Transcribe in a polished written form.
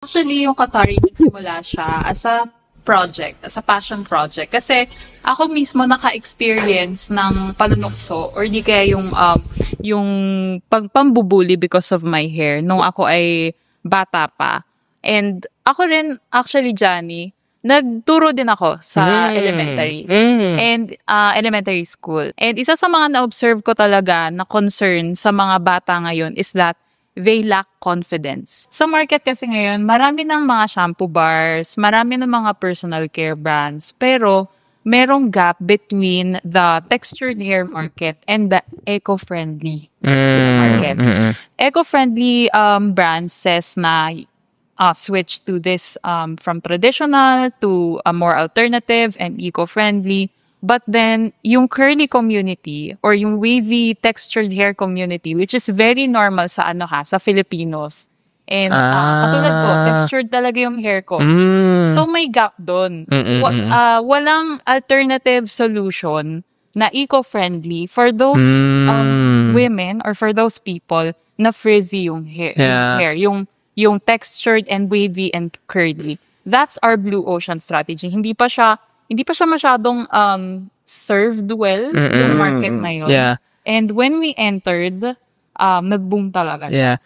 Actually, yung Katari, nagsimula siya as a project, as a passion project. Kasi ako mismo naka-experience ng panunukso or di kaya yung pambubuli because of my hair nung ako ay bata pa. And ako rin, actually, Johnny, nagturo din ako sa elementary and elementary school. And isa sa mga na-observe ko talaga na concern sa mga bata ngayon is that they lack confidence. Sa market kasi ngayon, marami ng mga shampoo bars, marami ng mga personal care brands, pero merong gap between the textured hair market and the eco-friendly market. Eco-friendly brands says na switch to this from traditional to a more alternative and eco-friendly. But then, yung curly community or yung wavy textured hair community, which is very normal sa sa Filipinos. And katulad ko, textured talaga yung hair ko. So may gap doon. Walang alternative solution na eco-friendly for those women or for those people na frizzy yung hair. Yung textured and wavy and curly. That's our blue ocean strategy. Hindi pa siya masyadong served well yung market na yun. Yeah. And when we entered, nag-boom talaga siya. Yeah.